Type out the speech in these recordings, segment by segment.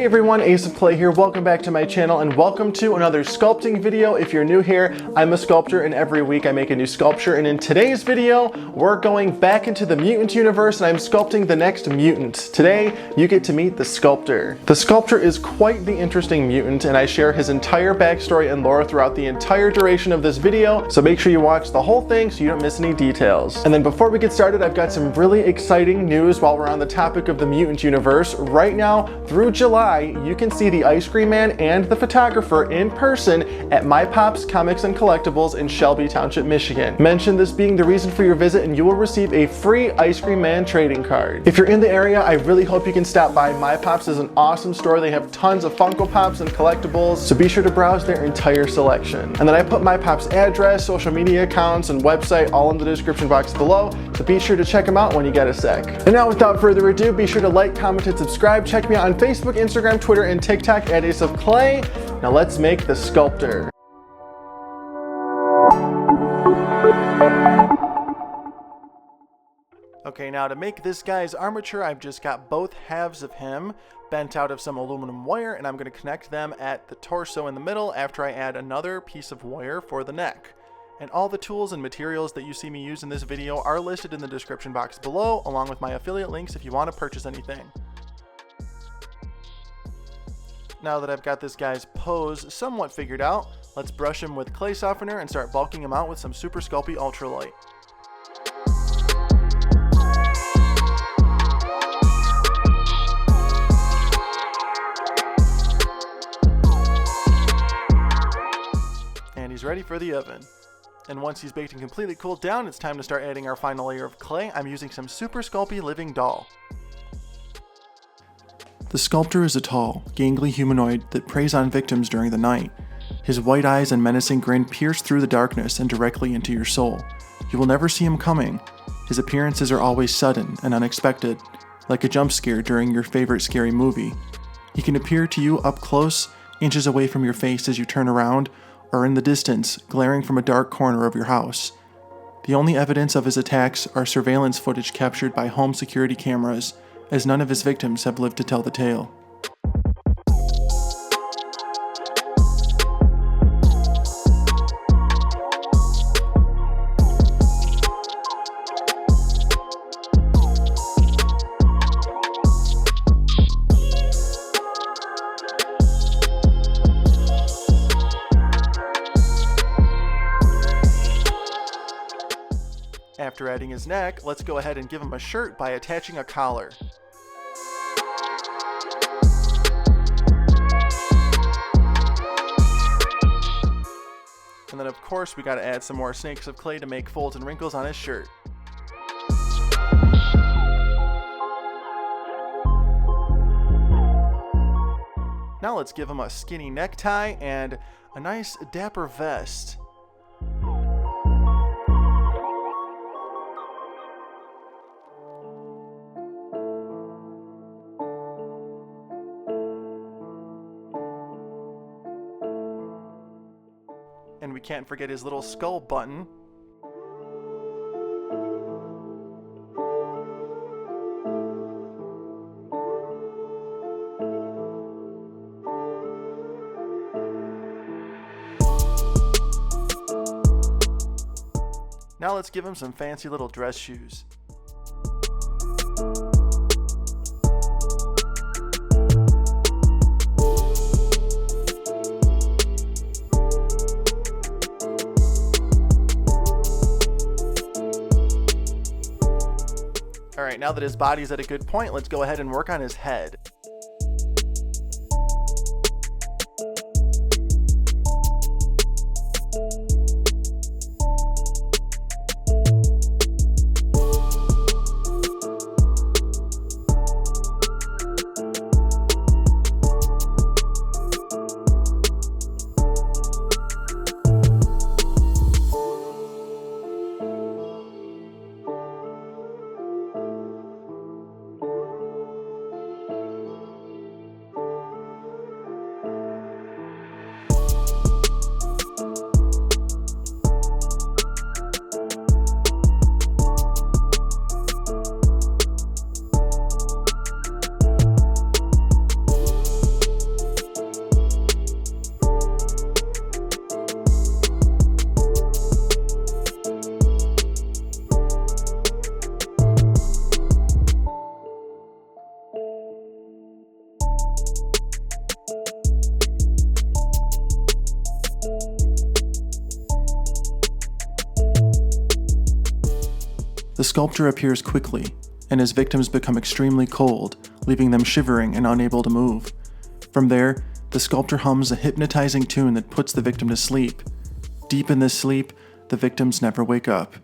Hey everyone, Ace of Clay here. Welcome back to my channel and welcome to another sculpting video. If you're new here, I'm a sculptor and every week I make a new sculpture, and in today's video, we're going back into the Mutant Universe and I'm sculpting the next mutant. Today, you get to meet the Sculptor. The Sculptor is quite the interesting mutant and I share his entire backstory and lore throughout the entire duration of this video, so make sure you watch the whole thing so you don't miss any details. And then before we get started, I've got some really exciting news while we're on the topic of the Mutant Universe. Right now, through July, you can see the Ice Cream Man and the photographer in person at MiPops Comics and Collectibles in Shelby Township, Michigan. Mention this being the reason for your visit and you will receive a free Ice Cream Man trading card. If you're in the area, I really hope you can stop by. MiPops is an awesome store. They have tons of Funko Pops and collectibles, so be sure to browse their entire selection. And then I put MiPops address, social media accounts, and website all in the description box below, so be sure to check them out when you get a sec. And now without further ado, be sure to like, comment, and subscribe. Check me out on Facebook, Instagram, Twitter, and TikTok at Ace of Clay. Now let's make the Sculptor. Okay, now to make this guy's armature, I've just got both halves of him bent out of some aluminum wire, and I'm going to connect them at the torso in the middle after I add another piece of wire for the neck. And all the tools and materials that you see me use in this video are listed in the description box below, along with my affiliate links if you want to purchase anything. Now that I've got this guy's pose somewhat figured out, let's brush him with clay softener and start bulking him out with some Super Sculpey Ultralight. And he's ready for the oven. And once he's baked and completely cooled down, it's time to start adding our final layer of clay. I'm using some Super Sculpey Living Doll. The Sculptor is a tall, gangly humanoid that preys on victims during the night. His white eyes and menacing grin pierce through the darkness and directly into your soul. You will never see him coming. His appearances are always sudden and unexpected, like a jump scare during your favorite scary movie. He can appear to you up close, inches away from your face as you turn around, or in the distance, glaring from a dark corner of your house. The only evidence of his attacks are surveillance footage captured by home security cameras, as none of his victims have lived to tell the tale. After adding his neck, let's go ahead and give him a shirt by attaching a collar. And then of course we gotta add some more snakes of clay to make folds and wrinkles on his shirt. Now let's give him a skinny necktie and a nice dapper vest. And we can't forget his little skull button. Now let's give him some fancy little dress shoes. Alright, now that his body's at a good point, let's go ahead and work on his head. The sculptor appears quickly, and his victims become extremely cold, leaving them shivering and unable to move. From there, the sculptor hums a hypnotizing tune that puts the victim to sleep. Deep in this sleep, the victims never wake up.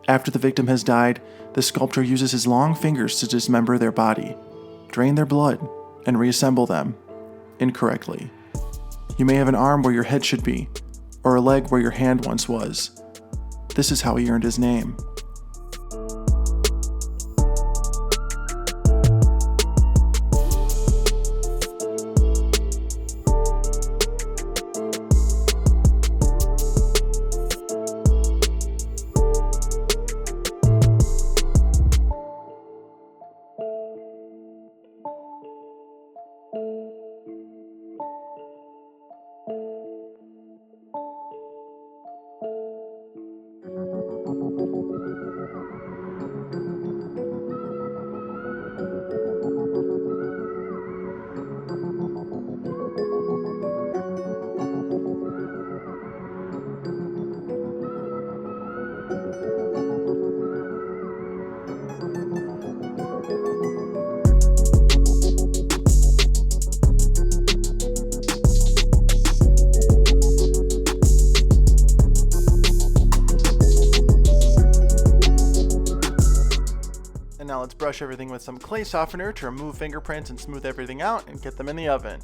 After the victim has died, the sculptor uses his long fingers to dismember their body, drain their blood, and reassemble them incorrectly. You may have an arm where your head should be, or a leg where your hand once was. This is how he earned his name. Now let's brush everything with some clay softener to remove fingerprints and smooth everything out and get them in the oven.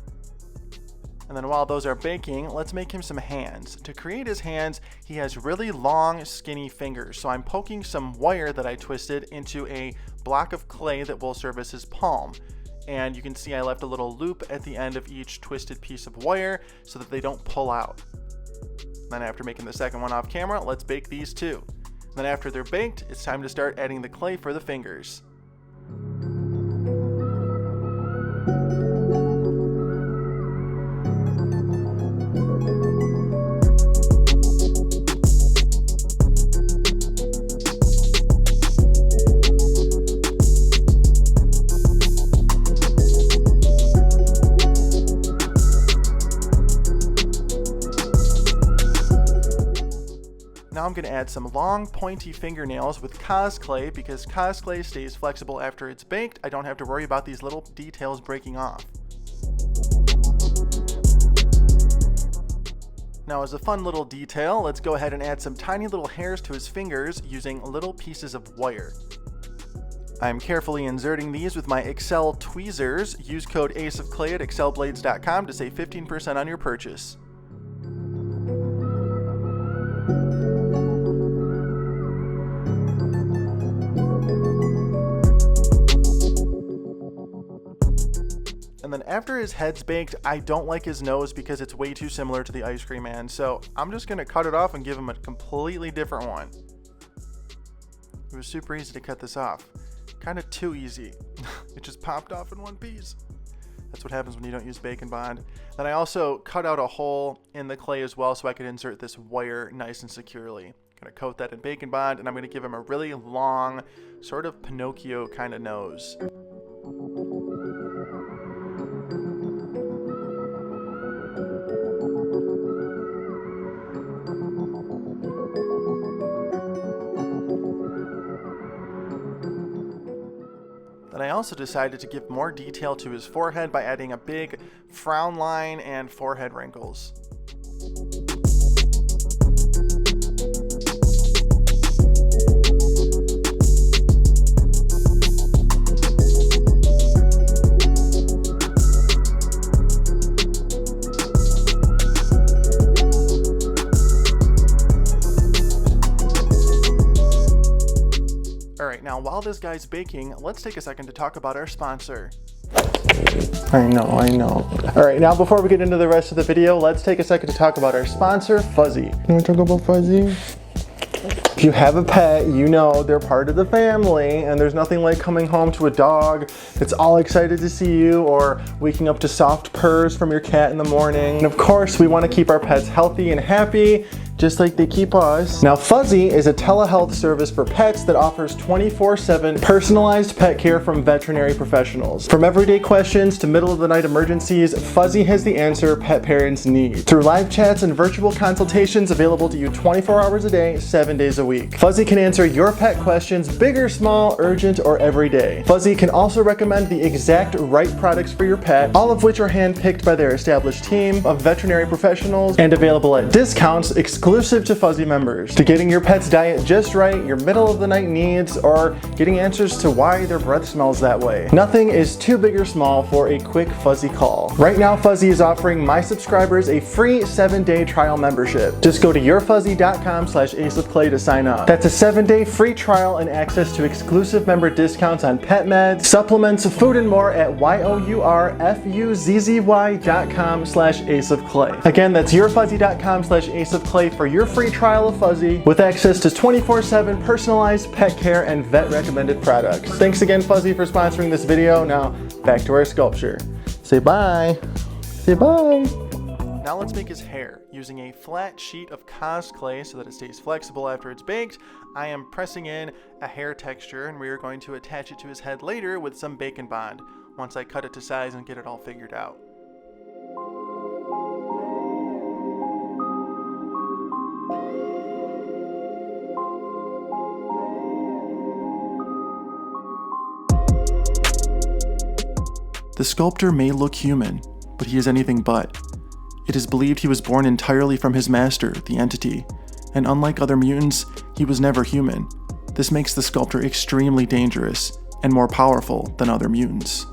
And then while those are baking, let's make him some hands. To create his hands, he has really long, skinny fingers. So I'm poking some wire that I twisted into a block of clay that will serve as his palm. And you can see I left a little loop at the end of each twisted piece of wire so that they don't pull out. Then after making the second one off camera, let's bake these two. Then after they're baked, it's time to start adding the clay for the fingers. Now I'm going to add some long pointy fingernails with Cos clay because Cos clay stays flexible after it's baked. I don't have to worry about these little details breaking off. Now as a fun little detail, let's go ahead and add some tiny little hairs to his fingers using little pieces of wire. I'm carefully inserting these with my Excel tweezers. Use code ACEOFCLAY at excelblades.com to save 15% on your purchase. And then after his head's baked, I don't like his nose because it's way too similar to the ice cream man. So I'm just going to cut it off and give him a completely different one. It was super easy to cut this off. Kind of too easy. It just popped off in one piece. That's what happens when you don't use Bake and Bond. Then I also cut out a hole in the clay as well so I could insert this wire nice and securely. I'm going to coat that in Bake and Bond, and I'm going to give him a really long, sort of Pinocchio kind of nose. Then I also decided to give more detail to his forehead by adding a big frown line and forehead wrinkles. Now, while this guy's baking, let's take a second to talk about our sponsor. I know. All right, now before we get into the rest of the video, let's take a second to talk about our sponsor, Fuzzy. You want to talk about Fuzzy? If you have a pet, you know they're part of the family, and there's nothing like coming home to a dog that's all excited to see you, or waking up to soft purrs from your cat in the morning. And of course, we want to keep our pets healthy and happy, just like they keep us. Now, Fuzzy is a telehealth service for pets that offers 24/7 personalized pet care from veterinary professionals. From everyday questions to middle of the night emergencies, Fuzzy has the answer pet parents need. Through live chats and virtual consultations available to you 24 hours a day, 7 days a week. Fuzzy can answer your pet questions, big or small, urgent or everyday. Fuzzy can also recommend the exact right products for your pet, all of which are handpicked by their established team of veterinary professionals and available at discounts exclusive to Fuzzy members. To getting your pet's diet just right, your middle of the night needs, or getting answers to why their breath smells that way. Nothing is too big or small for a quick Fuzzy call. Right now, Fuzzy is offering my subscribers a free 7-day trial membership. Just go to yourfuzzy.com/aceofclay to sign up. That's a 7-day free trial and access to exclusive member discounts on pet meds, supplements, food, and more at yourfuzzy.com/aceofclay. Again, that's yourfuzzy.com/aceofclay for your free trial of Fuzzy with access to 24/7 personalized pet care and vet recommended products. Thanks again, Fuzzy, for sponsoring this video. Now back to our sculpture. Say bye. Say bye. Now let's make his hair. Using a flat sheet of clay so that it stays flexible after it's baked, I am pressing in a hair texture, and we are going to attach it to his head later with some bacon bond once I cut it to size and get it all figured out. The sculptor may look human, but he is anything but. It is believed he was born entirely from his master, the entity, and unlike other mutants, he was never human. This makes the sculptor extremely dangerous and more powerful than other mutants.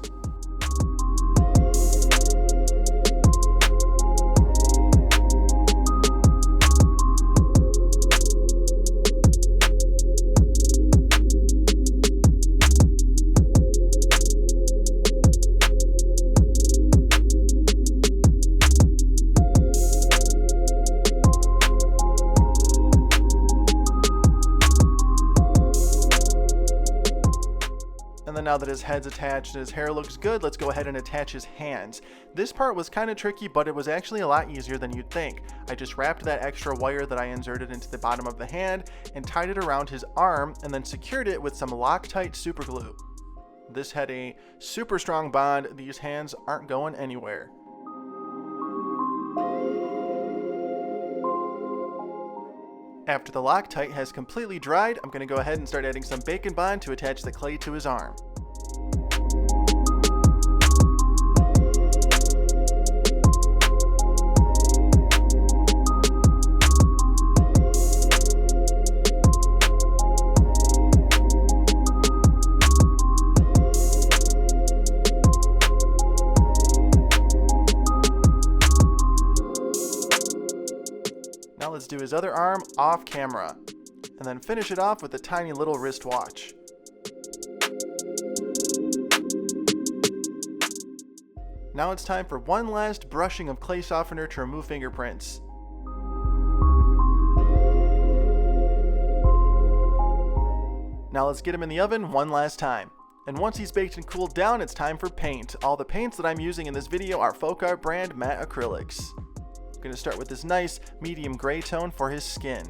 And then now that his head's attached and his hair looks good, let's go ahead and attach his hands. This part was kind of tricky, but it was actually a lot easier than you'd think. I just wrapped that extra wire that I inserted into the bottom of the hand and tied it around his arm and then secured it with some Loctite super glue. This had a super strong bond. These hands aren't going anywhere. After the Loctite has completely dried, I'm going to go ahead and start adding some bacon bond to attach the clay to his arm. Now let's do his other arm off camera, and then finish it off with a tiny little wristwatch. Now it's time for one last brushing of clay softener to remove fingerprints. Now let's get him in the oven one last time. And once he's baked and cooled down, it's time for paint. All the paints that I'm using in this video are Folk Art brand matte acrylics. I'm going to start with this nice medium gray tone for his skin.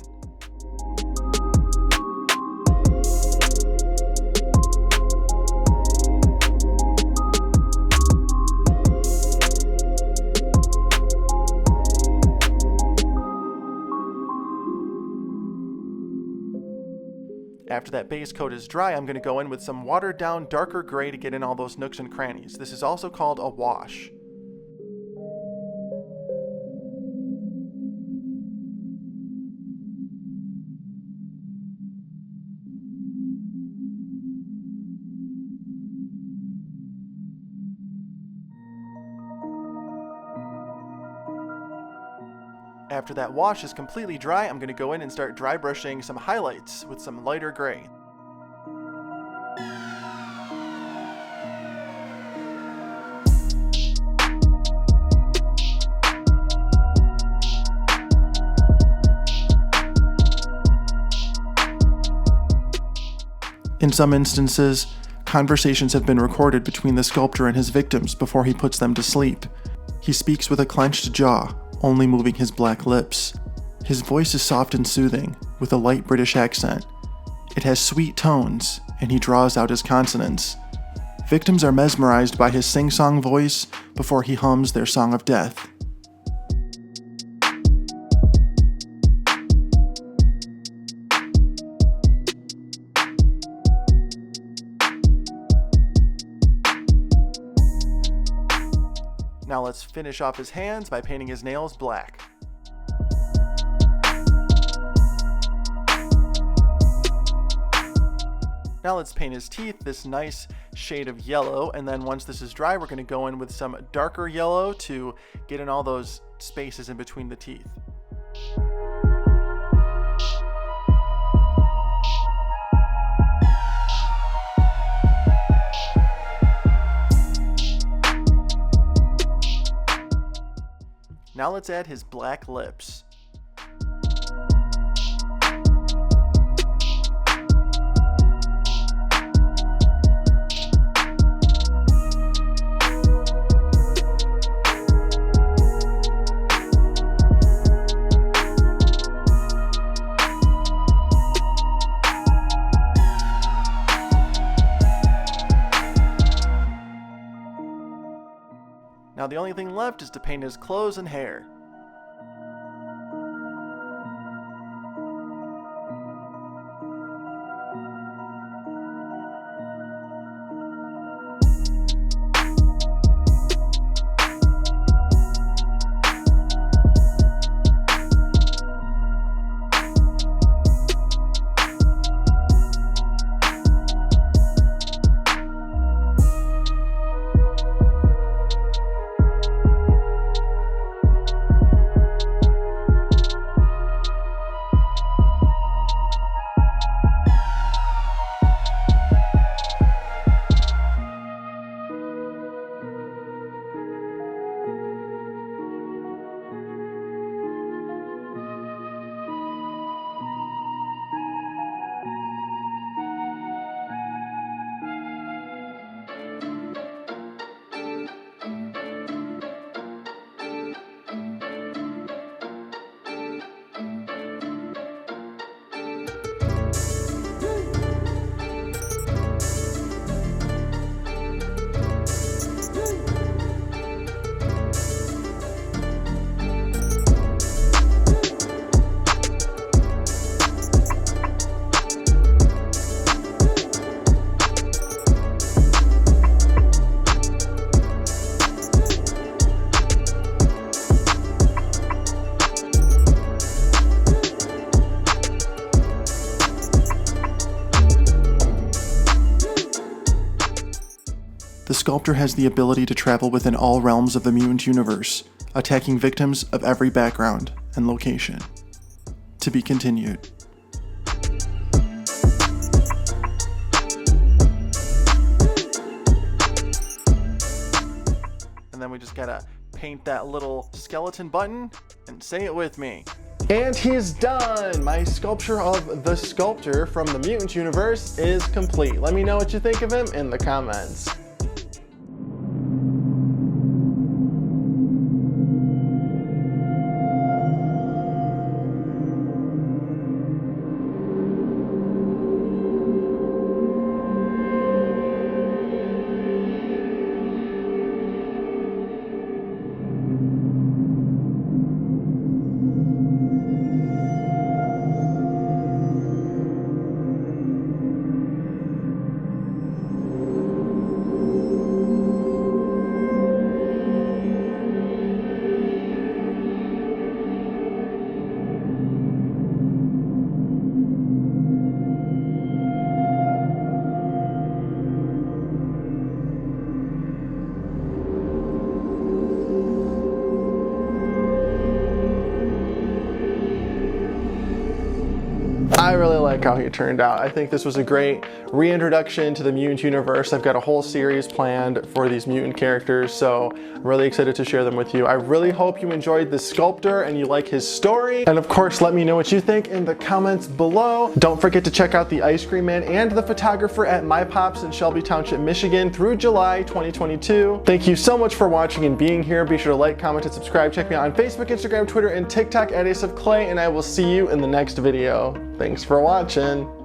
After that base coat is dry, I'm going to go in with some watered down darker gray to get in all those nooks and crannies. This is also called a wash. After that wash is completely dry, I'm going to go in and start dry brushing some highlights with some lighter gray. In some instances, conversations have been recorded between the sculptor and his victims before he puts them to sleep. He speaks with a clenched jaw, only moving his black lips. His voice is soft and soothing, with a light British accent. It has sweet tones, and he draws out his consonants. Victims are mesmerized by his sing-song voice before he hums their song of death. Now let's finish off his hands by painting his nails black. Now let's paint his teeth this nice shade of yellow, and then once this is dry, we're going to go in with some darker yellow to get in all those spaces in between the teeth. Now let's add his black lips. Now the only thing left is to paint his clothes and hair. The Sculptor has the ability to travel within all realms of the Mutant Universe, attacking victims of every background and location. To be continued. And then we just gotta paint that little skeleton button and say it with me. And he's done! My sculpture of the Sculptor from the Mutant Universe is complete. Let me know what you think of him in the comments. like how he turned out. I think this was a great reintroduction to the Mutant Universe. I've got a whole series planned for these mutant characters, so I'm really excited to share them with you. I really hope you enjoyed the Sculptor and you like his story. And of course, let me know what you think in the comments below. Don't forget to check out the Ice Cream Man and the photographer at MiPops in Shelby Township, Michigan through July 2022. Thank you so much for watching and being here. Be sure to like, comment, and subscribe. Check me out on Facebook, Instagram, Twitter, and TikTok at Ace of Clay, and I will see you in the next video. Thanks for watching.